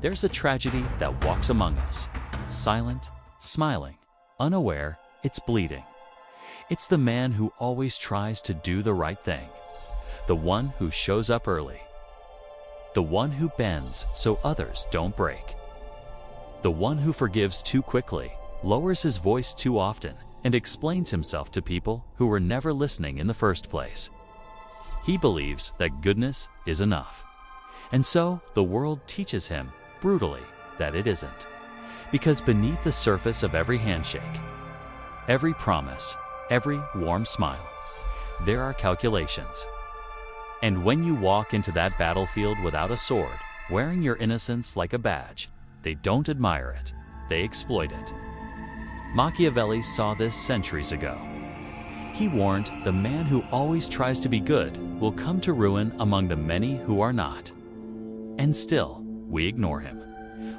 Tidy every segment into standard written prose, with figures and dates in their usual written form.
There's a tragedy that walks among us, silent, smiling, unaware, it's bleeding. It's the man who always tries to do the right thing, the one who shows up early, the one who bends so others don't break, the one who forgives too quickly, lowers his voice too often, and explains himself to people who were never listening in the first place. He believes that goodness is enough, and so the world teaches him brutally that it isn't. Because beneath the surface of every handshake, every promise, every warm smile, there are calculations. And when you walk into that battlefield without a sword, wearing your innocence like a badge, they don't admire it, they exploit it. Machiavelli saw this centuries ago. He warned the man who always tries to be good will come to ruin among the many who are not. And still, we ignore him.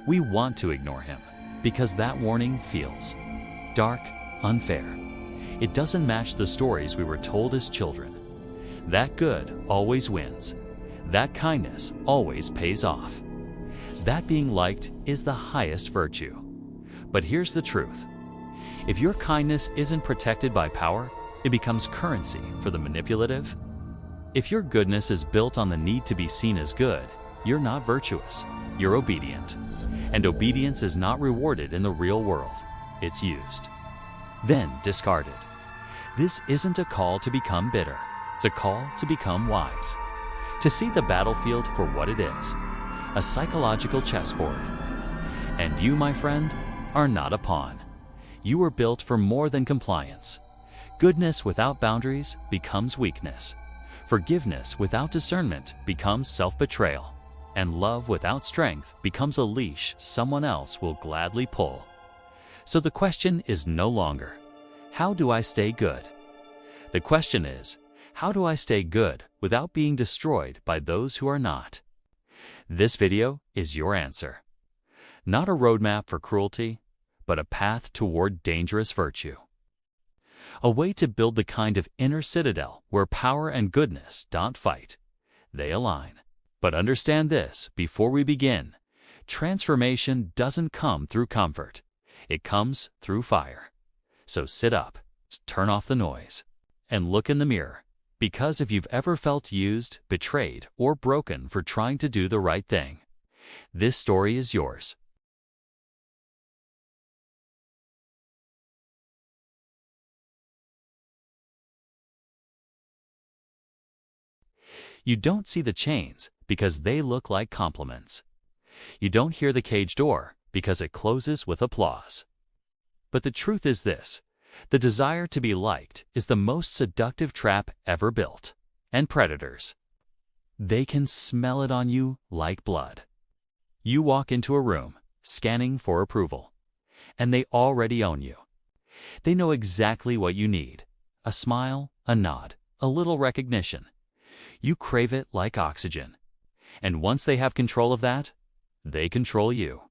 We want to ignore him because that warning feels dark, unfair. It doesn't match the stories we were told as children. That good always wins. That kindness always pays off. That being liked is the highest virtue. But here's the truth. If your kindness isn't protected by power, it becomes currency for the manipulative. If your goodness is built on the need to be seen as good, you're not virtuous, you're obedient. And obedience is not rewarded in the real world, it's used, then discarded. This isn't a call to become bitter, it's a call to become wise. To see the battlefield for what it is, a psychological chessboard. And you, my friend, are not a pawn. You were built for more than compliance. Goodness without boundaries becomes weakness. Forgiveness without discernment becomes self-betrayal. And love without strength becomes a leash someone else will gladly pull. So the question is no longer, how do I stay good? The question is, how do I stay good without being destroyed by those who are not? This video is your answer. Not a roadmap for cruelty, but a path toward dangerous virtue. A way to build the kind of inner citadel where power and goodness don't fight. They align. But understand this before we begin. Transformation doesn't come through comfort. It comes through fire. So sit up, turn off the noise, and look in the mirror. Because if you've ever felt used, betrayed, or broken for trying to do the right thing, this story is yours. You don't see the chains because they look like compliments. You don't hear the cage door because it closes with applause. But the truth is this. The desire to be liked is the most seductive trap ever built. And predators, they can smell it on you like blood. You walk into a room, scanning for approval, and they already own you. They know exactly what you need. A smile, a nod, a little recognition. You crave it like oxygen. And once they have control of that, they control you.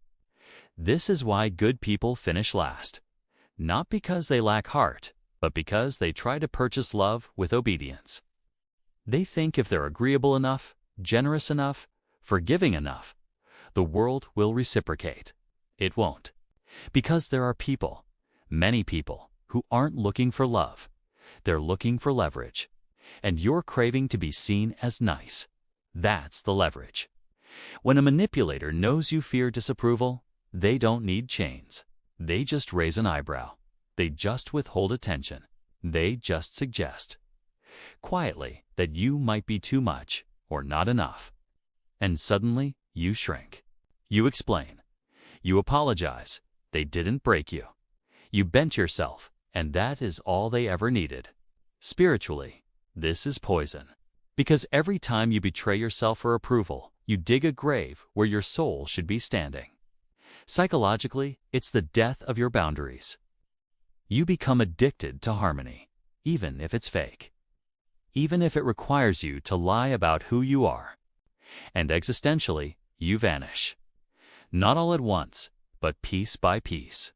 This is why good people finish last. Not because they lack heart, but because they try to purchase love with obedience. They think if they're agreeable enough, generous enough, forgiving enough, the world will reciprocate. It won't. Because there are people, many people, who aren't looking for love. They're looking for leverage. And you're craving to be seen as nice. That's the leverage. When a manipulator knows you fear disapproval, they don't need chains. They just raise an eyebrow. They just withhold attention. They just suggest, quietly, that you might be too much or not enough. And suddenly, you shrink. You explain. You apologize. They didn't break you. You bent yourself, and that is all they ever needed. Spiritually, this is poison. Because every time you betray yourself for approval, you dig a grave where your soul should be standing. Psychologically, it's the death of your boundaries. You become addicted to harmony, even if it's fake. Even if it requires you to lie about who you are. And existentially, you vanish. Not all at once, but piece by piece.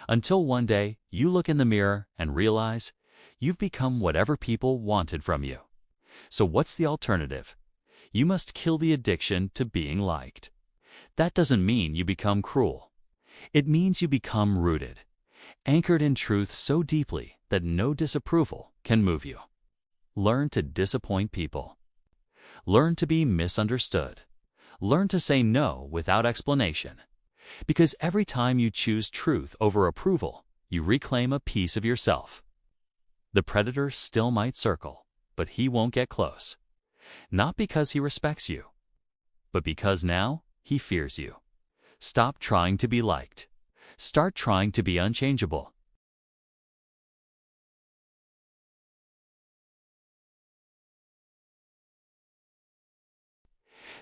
Until one day, you look in the mirror and realize you've become whatever people wanted from you. So what's the alternative? You must kill the addiction to being liked. That doesn't mean you become cruel. It means you become rooted, anchored in truth so deeply that no disapproval can move you. Learn to disappoint people. Learn to be misunderstood. Learn to say no without explanation. Because every time you choose truth over approval, you reclaim a piece of yourself. The predator still might circle, but he won't get close. Not because he respects you, but because now he fears you. Stop trying to be liked. Start trying to be unchangeable.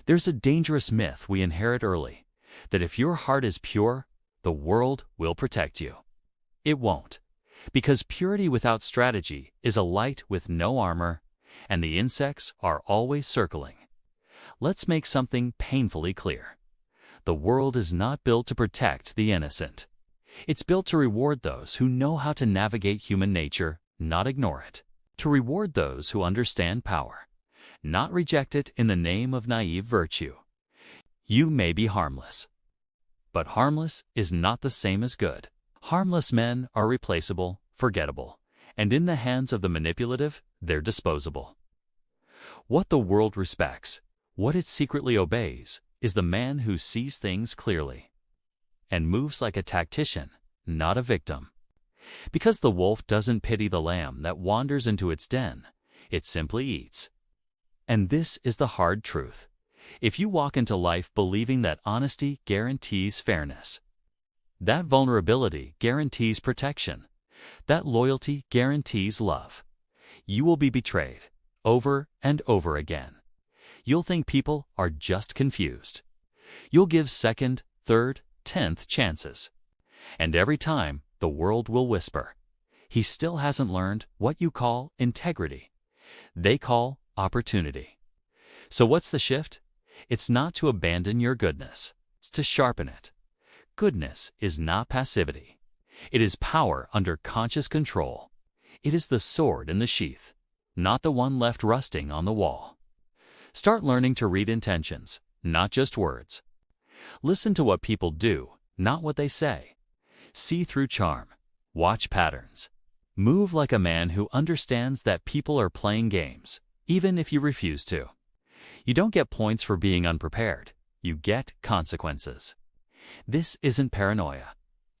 There's a dangerous myth we inherit early, that if your heart is pure, the world will protect you. It won't, because purity without strategy is a light with no armor, and the insects are always circling. Let's make something painfully clear. The world is not built to protect the innocent. It's built to reward those who know how to navigate human nature, not ignore it. To reward those who understand power, not reject it in the name of naive virtue. You may be harmless, but harmless is not the same as good. Harmless men are replaceable, forgettable, and in the hands of the manipulative, they're disposable. What the world respects, what it secretly obeys, is the man who sees things clearly and moves like a tactician, not a victim. Because the wolf doesn't pity the lamb that wanders into its den, it simply eats. And this is the hard truth. If you walk into life believing that honesty guarantees fairness, that vulnerability guarantees protection, that loyalty guarantees love, you will be betrayed over and over again. You'll think people are just confused. You'll give second, third, 10th chances. And every time, the world will whisper, he still hasn't learned what you call integrity. They call opportunity. So what's the shift? It's not to abandon your goodness. It's to sharpen it. Goodness is not passivity. It is power under conscious control. It is the sword in the sheath, not the one left rusting on the wall. Start learning to read intentions, not just words. Listen to what people do, not what they say. See through charm. Watch patterns. Move like a man who understands that people are playing games, even if you refuse to. You don't get points for being unprepared. You get consequences. This isn't paranoia.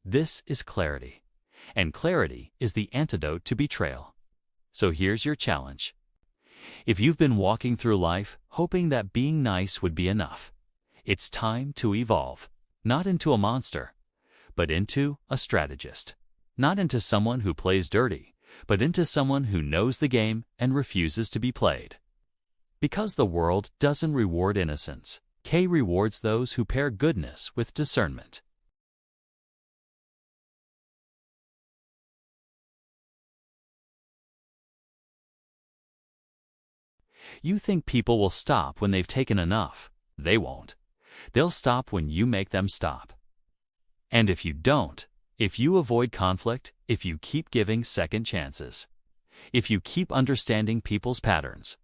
This is clarity. And clarity is the antidote to betrayal. So here's your challenge. If you've been walking through life hoping that being nice would be enough, it's time to evolve, not into a monster, but into a strategist. Not into someone who plays dirty, but into someone who knows the game and refuses to be played. Because the world doesn't reward innocence, K rewards those who pair goodness with discernment. You think people will stop when they've taken enough. They won't. They'll stop when you make them stop. And if you don't, if you avoid conflict, if you keep giving second chances, if you keep understanding people's patterns,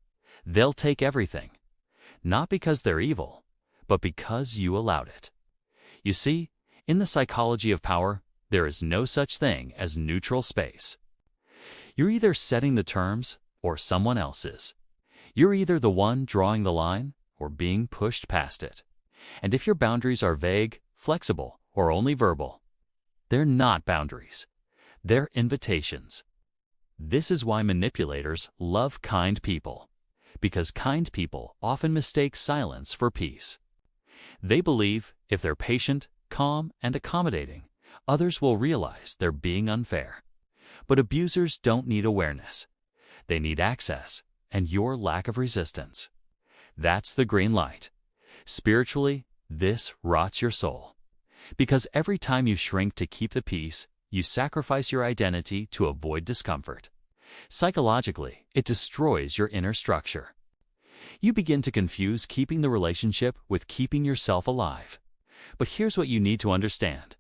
they'll take everything. Not because they're evil, but because you allowed it. You see, in the psychology of power, there is no such thing as neutral space. You're either setting the terms or someone else is. You're either the one drawing the line or being pushed past it. And if your boundaries are vague, flexible, or only verbal, they're not boundaries. They're invitations. This is why manipulators love kind people, because kind people often mistake silence for peace. They believe if they're patient, calm, and accommodating, others will realize they're being unfair. But abusers don't need awareness. They need access and your lack of resistance. That's the green light. Spiritually, this rots your soul. Because every time you shrink to keep the peace, you sacrifice your identity to avoid discomfort. Psychologically, it destroys your inner structure. You begin to confuse keeping the relationship with keeping yourself alive. But here's what you need to understand.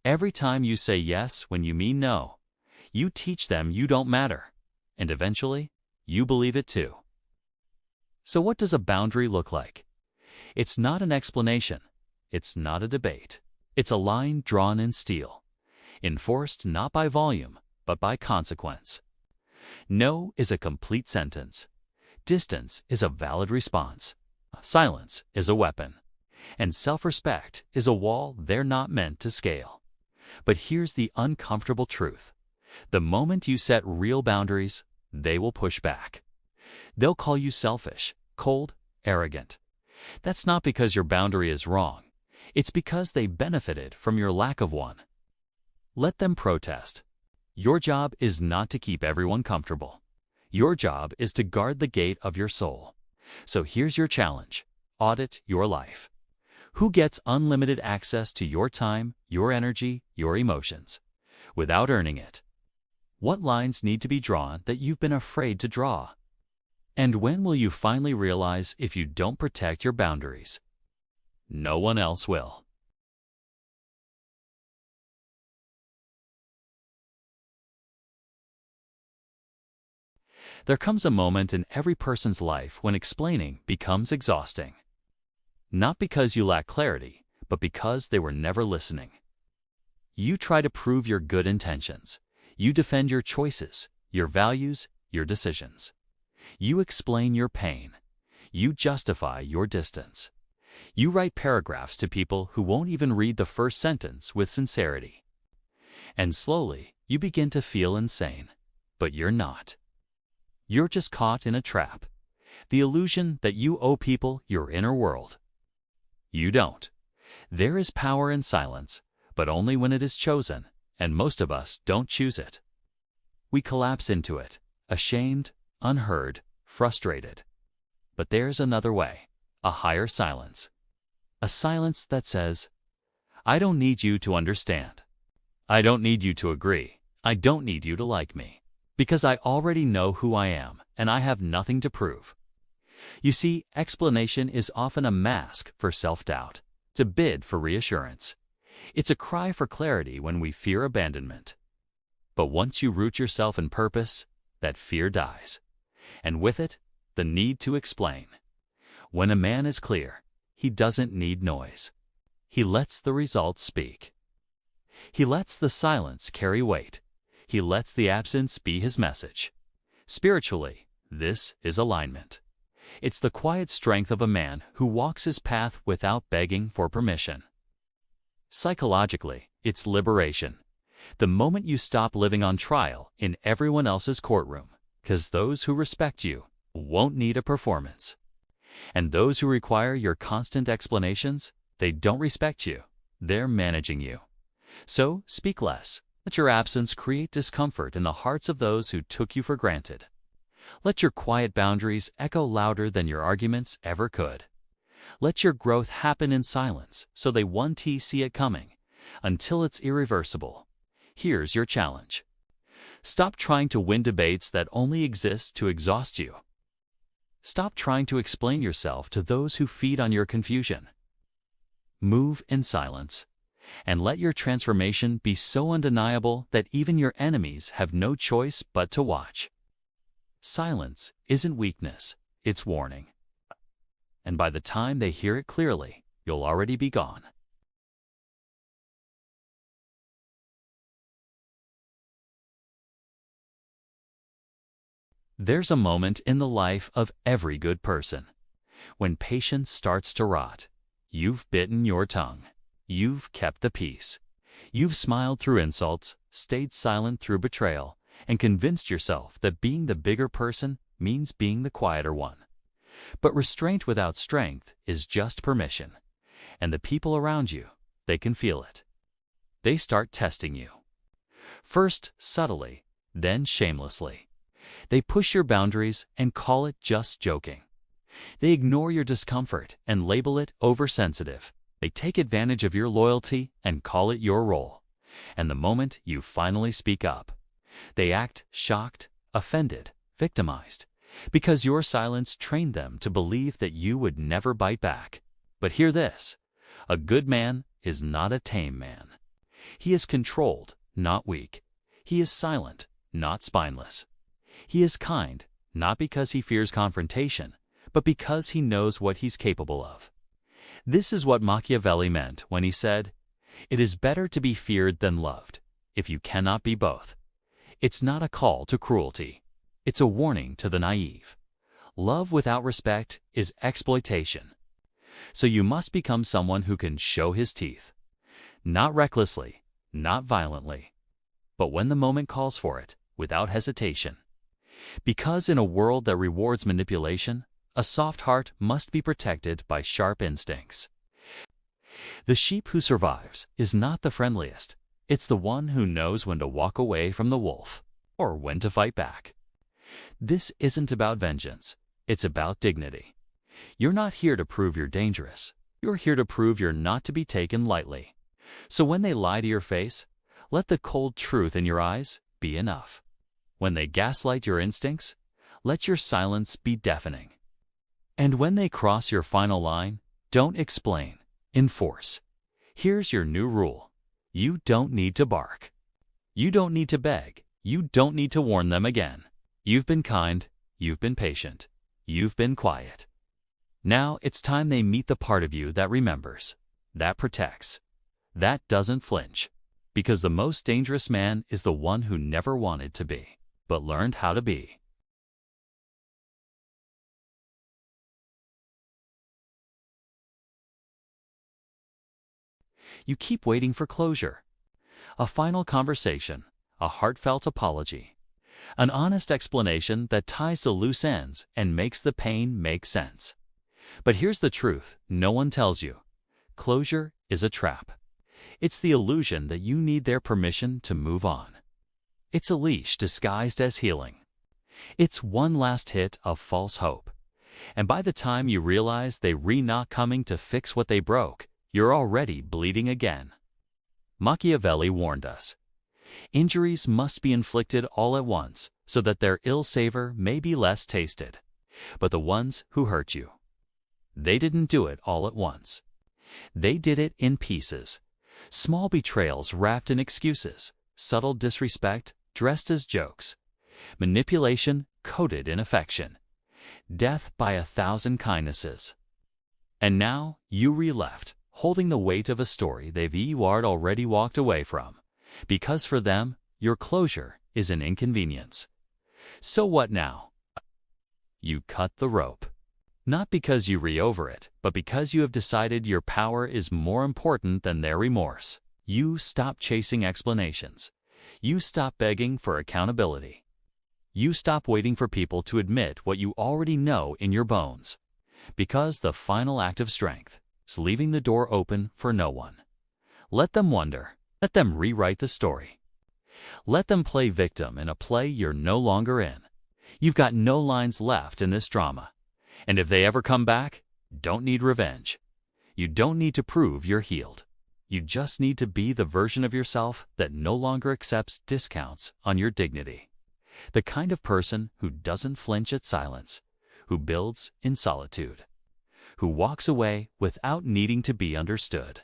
Every time you say yes when you mean no, you teach them you don't matter. And eventually, you believe it too. So what does a boundary look like? It's not an explanation. it's not a debate. It's a line drawn in steel, enforced not by volume, but by consequence. No is a complete sentence. Distance is a valid response. Silence is a weapon. And self-respect is a wall they're not meant to scale. But here's the uncomfortable truth. The moment you set real boundaries, they will push back. They'll call you selfish, cold, arrogant. That's not because your boundary is wrong. It's because they benefited from your lack of one. Let them protest. Your job is not to keep everyone comfortable. Your job is to guard the gate of your soul. So here's your challenge. Audit your life. Who gets unlimited access to your time, your energy, your emotions, without earning it? What lines need to be drawn that you've been afraid to draw? And when will you finally realize if you don't protect your boundaries, no one else will? There comes a moment in every person's life when explaining becomes exhausting. Not because you lack clarity, but because they were never listening. You try to prove your good intentions. You defend your choices, your values, your decisions. You explain your pain. You justify your distance. You write paragraphs to people who won't even read the first sentence with sincerity. And slowly, you begin to feel insane. But you're not. You're just caught in a trap. The illusion that you owe people your inner world. You don't. There is power in silence, but only when it is chosen, and most of us don't choose it. We collapse into it, ashamed, unheard, frustrated. But there's another way, a higher silence. A silence that says, I don't need you to understand. I don't need you to agree. I don't need you to like me. Because I already know who I am, and I have nothing to prove. You see, explanation is often a mask for self-doubt. It's a bid for reassurance. It's a cry for clarity when we fear abandonment. But once you root yourself in purpose, that fear dies. And with it, the need to explain. When a man is clear, he doesn't need noise. He lets the results speak. He lets the silence carry weight. He lets the absence be his message. Spiritually, this is alignment. It's the quiet strength of a man who walks his path without begging for permission. Psychologically, it's liberation. The moment you stop living on trial in everyone else's courtroom, because those who respect you won't need a performance. And those who require your constant explanations, they don't respect you. They're managing you. So speak less. Let your absence create discomfort in the hearts of those who took you for granted. Let your quiet boundaries echo louder than your arguments ever could. Let your growth happen in silence so they won't see it coming, until it's irreversible. Here's your challenge. Stop trying to win debates that only exist to exhaust you. Stop trying to explain yourself to those who feed on your confusion. Move in silence. And let your transformation be so undeniable that even your enemies have no choice but to watch. Silence isn't weakness, it's warning. And by the time they hear it clearly, you'll already be gone. There's a moment in the life of every good person when patience starts to rot. You've bitten your tongue. You've kept the peace. You've smiled through insults, stayed silent through betrayal, and convinced yourself that being the bigger person means being the quieter one. But restraint without strength is just permission. And the people around you, they can feel it. They start testing you. First subtly, then shamelessly. They push your boundaries and call it just joking. They ignore your discomfort and label it oversensitive. They take advantage of your loyalty and call it your role. And the moment you finally speak up, they act shocked, offended, victimized, because your silence trained them to believe that you would never bite back. But hear this, a good man is not a tame man. He is controlled, not weak. He is silent, not spineless. He is kind, not because he fears confrontation, but because he knows what he's capable of. This is what Machiavelli meant when he said, "It is better to be feared than loved, if you cannot be both." It's not a call to cruelty. It's a warning to the naive. Love without respect is exploitation. So you must become someone who can show his teeth. Not recklessly, not violently, but when the moment calls for it, without hesitation. Because in a world that rewards manipulation, a soft heart must be protected by sharp instincts. The sheep who survives is not the friendliest. It's the one who knows when to walk away from the wolf, or when to fight back. This isn't about vengeance. It's about dignity. You're not here to prove you're dangerous. You're here to prove you're not to be taken lightly. So when they lie to your face, let the cold truth in your eyes be enough. When they gaslight your instincts, let your silence be deafening. And when they cross your final line, don't explain, enforce. Here's your new rule. You don't need to bark. You don't need to beg. You don't need to warn them again. You've been kind. You've been patient. You've been quiet. Now it's time they meet the part of you that remembers, that protects, that doesn't flinch. Because the most dangerous man is the one who never wanted to be, but learned how to be. You keep waiting for closure. A final conversation, a heartfelt apology, an honest explanation that ties the loose ends and makes the pain make sense. But here's the truth no one tells you. Closure is a trap. It's the illusion that you need their permission to move on. It's a leash disguised as healing. It's one last hit of false hope. And by the time you realize they're not coming to fix what they broke, you're already bleeding again. Machiavelli warned us. Injuries must be inflicted all at once so that their ill savor may be less tasted. But the ones who hurt you, they didn't do it all at once. They did it in pieces. Small betrayals wrapped in excuses, subtle disrespect dressed as jokes, manipulation coated in affection, death by 1,000 kindnesses. And now you're left, holding the weight of a story they've already walked away from, because for them, your closure is an inconvenience. So what now? You cut the rope. Not because you're over it, but because you have decided your power is more important than their remorse. You stop chasing explanations. You stop begging for accountability. You stop waiting for people to admit what you already know in your bones. Because the final act of strength is leaving the door open for no one. Let them wonder. Let them rewrite the story. Let them play victim in a play you're no longer in. You've got no lines left in this drama. And if they ever come back, don't need revenge. You don't need to prove you're healed. You just need to be the version of yourself that no longer accepts discounts on your dignity. The kind of person who doesn't flinch at silence, who builds in solitude, who walks away without needing to be understood.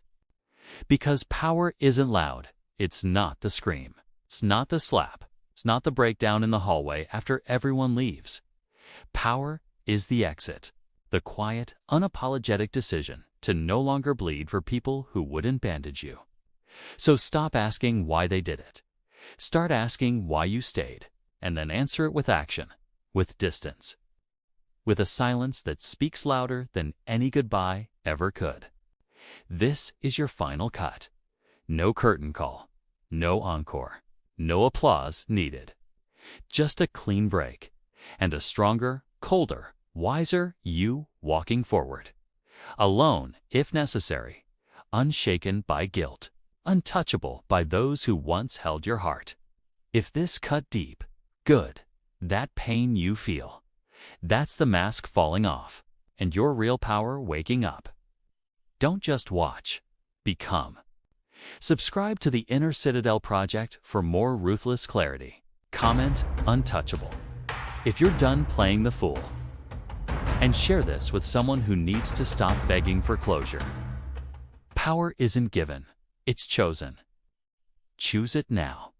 Because power isn't loud. It's not the scream. It's not the slap. It's not the breakdown in the hallway after everyone leaves. Power is the exit, the quiet, unapologetic decision to no longer bleed for people who wouldn't bandage you. So stop asking why they did it. Start asking why you stayed, and then answer it with action, with distance, with a silence that speaks louder than any goodbye ever could. This is your final cut. No curtain call, no encore, no applause needed. Just a clean break, and a stronger, colder, wiser you walking forward. Alone, if necessary, unshaken by guilt, untouchable by those who once held your heart. If this cut deep, good. That pain you feel, that's the mask falling off, and your real power waking up. Don't just watch, become. Subscribe to the Inner Citadel Project for more ruthless clarity. Comment untouchable if you're done playing the fool. And share this with someone who needs to stop begging for closure. Power isn't given, it's chosen. Choose it now.